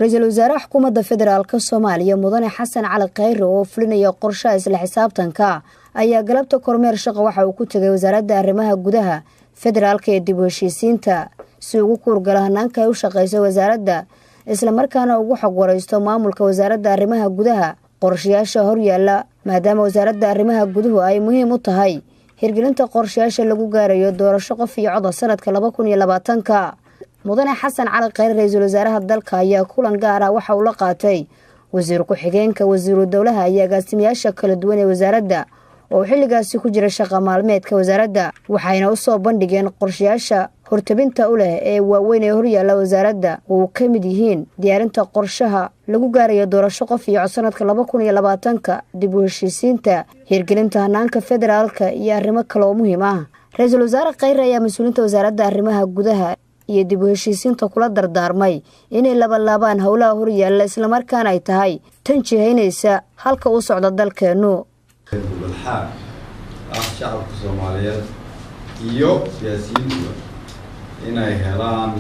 رئيسل وزراء حكومة فدرالka Soomaaliya mudane Xasan Cali Khayre oo fulinaya qorshaha isla xisaabtanka ayaa galabta kormeer shaqo waxa uu ku tagay wasaaradda arrimaha gudaha federaalka ee dib u heshiisiinta si uu ku kurgala hanaanka ay u shaqeyso wasaaradda isla markaana ugu xog wareysto maamulka wasaaradda arrimaha gudaha qorshayaasha hor yaala maadaama wasaaradda arrimaha guduhu ay muhiim u tahay hirgelinta qorshayaasha lagu gaarayo doorasho qof iyo cod sanadka 2020 mudane Xasan Cali Khayre ra'iisul wasaaraha dalka ayaa kulan gaar ah waxa uu la qaatay wasiir ku xigeenka wasiiru dawlaha iyo agaasimayaasha kala duwan ee wasaaradda oo xilligaasi ku jira shaqo maalmeedka wasaaradda waxayna u soo bandhigeen qorshayaasha hortabinta u leh ee waaweyn ee hor yaala wasaaradda oo ka mid yihiin diyaarinta qorshaha lagu gaarayo doorasho qof iyo cod sanadka 2020 dib u heshiisiinta hirgelinta hanaanka federaalka iyo arrimo kale oo muhiim ah ra'iisul wasaare Khayre ayaa mas'uuliyiinta wasaaradda arrimaha gudaha iyo dib u heshiisiinta kula dardaarmay inay laban howlaha hor yaala isla markaana ay tahay tan jihaynaysa halka uu socdo dalkeenu بالحال الشعب الصومالي iyo siyaasiyiintu inay helaan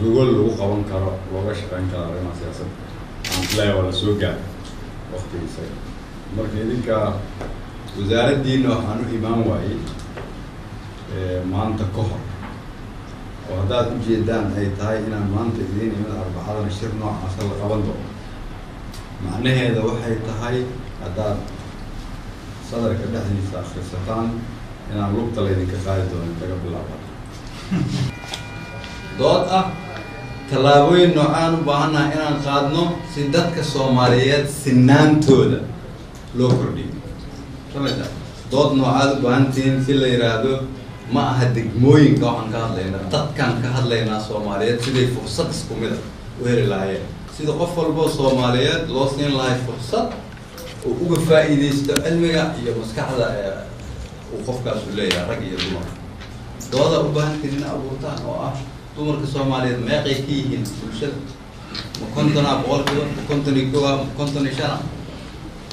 gogol lagu qaban karo looga shaqeyn karo arrimaha siyaasadda aan ilaa wala soo gaar waqtigiisa markii idinka wasaaraddiina waxaan u imaan waayay maanta ka hor oo haddaad u jeedaan ay tahay inaan maanta idiin imid arbacadana shir noocaas la qaban doono macnaheeda waxay tahay haddaad صدرك دحني ساخر ستان إن الوقت اللي ذيك قاعد دون تقبل الأول. ضاد تلاوين نوعان بهنا إن قادنو سدتك الصوماليات سنان تودا لو كردي. سمعت؟ ضاد نوعان بهنتين في اللي يرادو ما هدك موين كأن كهاد لنا تتكان كهاد لنا الصوماليات سيدي فرصة سكوميدا وهي اللاية. سيد قفل بو الصوماليات لوسين لاي فرصة. وقف فائدة علمية هي مسكحة وقفك سلية رجية دمر. ضاد أبوهن كنا أبوتان دمر كسومالي ما قيكيه الشد. مكنتنا بقول كده مكنتني كوا مكنتني شنا.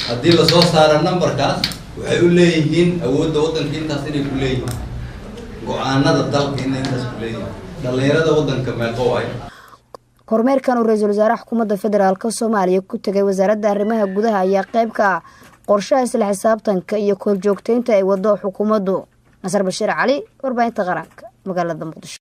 أديل صوص صار النمبر كاس وحيقول لي هين أود وطن كين تصير يقول لي وأنا ضل كين تصير لي. دليرة وطن كمان قوي. kormeerkan oo ra'iisul wasaaraha xukuumadda federaalka Soomaaliya ku tagay wasaaradda arrimaha gudaha ayaa qayb ka ah qorshaha isla xisaabtanka iyo kor joogteynta ay wado xukuumaddu Nasir Bashiir Cali warbaahinta qaranka magaalada Muqdisho.